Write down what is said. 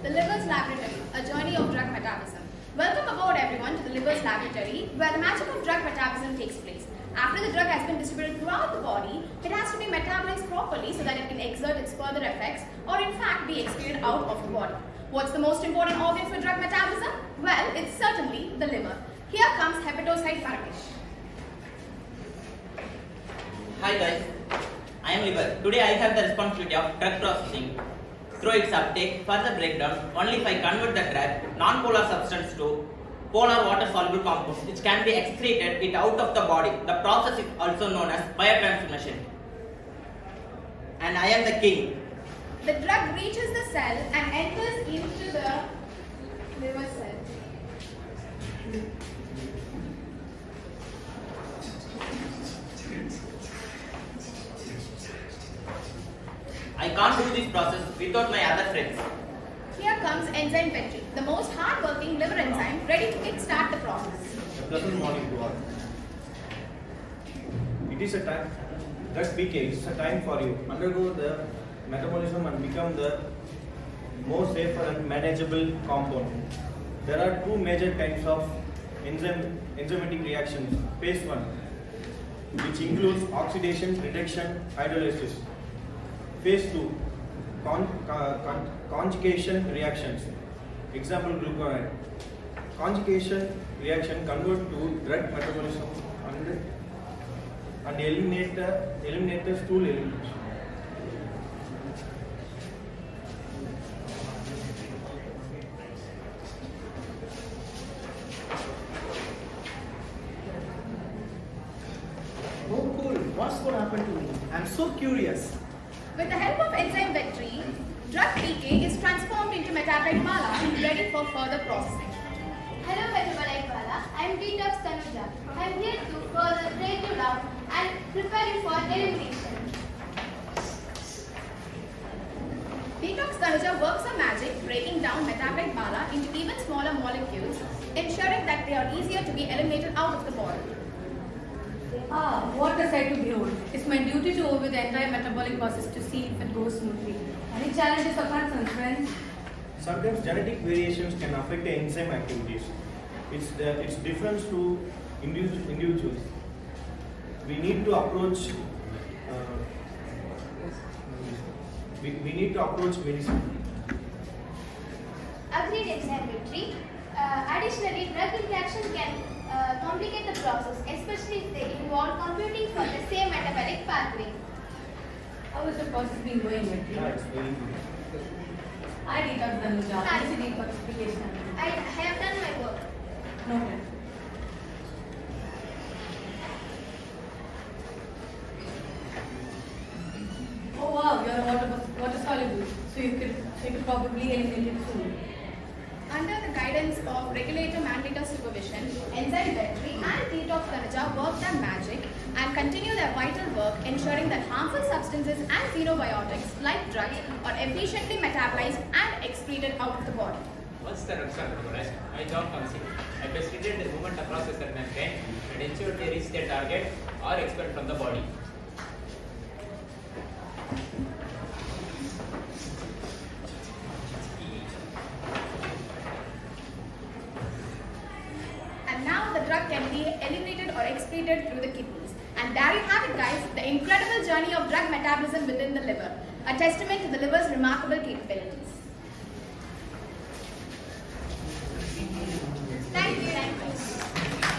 The Liver's Laboratory, a journey of drug metabolism. Welcome aboard everyone to the Liver's Laboratory, where the magic of drug metabolism takes place. After the drug has been distributed throughout the body, it has to be metabolized properly so that it can exert its further effects or in fact be excreted out of the body. What's the most important organ for drug metabolism? Well, it's certainly the liver. Here comes hepatocyte Paramesh. Hi guys, I am Liver. Today I have the responsibility of drug processing. Through its uptake, further breakdown, only if I convert the drug, non-polar substance to polar water-soluble compounds, which can be excreted it out of the body. The process is also known as biotransformation. And I am the king. The drug reaches the cell and enters into the liver cell. I can't do this process without my other friends. Here comes enzyme Petri, the most hard-working liver enzyme ready to kickstart the process. A pleasant morning to all. It is a time, drug PK, it's a time for you. Undergo the metabolism and become the more safer and manageable compound. There are two major kinds of enzymatic reactions. Phase 1, which includes oxidation, reduction, hydrolysis. Phase 2, conjugation reactions. Example, glucuronide. Conjugation reaction convert to drug metabolism and eliminate the stool elimination. Oh cool, what's going to happen to me? I'm so curious. With the help of enzyme Petri, drug PK is transformed into metabolite and ready for further processing. Hello Metabolism, I am Detox Tanuja. I am here to further break you down and prepare you for elimination. Detox Tanuja works a magic breaking down metabolite bala into even smaller molecules, ensuring that they are easier to be eliminated out of the body. Ah, what a sight to behold. It's my duty to overview the entire metabolic process to see if it goes smoothly. Any challenges or concerns, friends? Sometimes genetic variations can affect the enzyme activities. It's different to individuals. We need to approach medicine. Agreed enzyme Petri. Additionally, drug interaction can complicate the process, especially if they involve computing for the same metabolic pathway. How is the process being going, Petri? Yeah, it's very good. I detox Danuja. Hi. This is detoxification. I have done my work. Noted. Oh wow, you are water soluble, so you could probably eliminate it soon. Under the guidance of regulator mandator supervision, enzyme Petri and Detox Tanuja work their magic and continue their vital work ensuring that harmful substances and xenobiotics like drugs are efficiently metabolized and excreted out of the body. Once the drugs are metabolized, my job comes in. I facilitate the movement across the cell membrane and ensure they reach their target or expelled from the body. And now the drug can be eliminated or excreted through the kidneys. And there you have it guys, the incredible journey of drug metabolism within the liver, a testament to the liver's remarkable capabilities.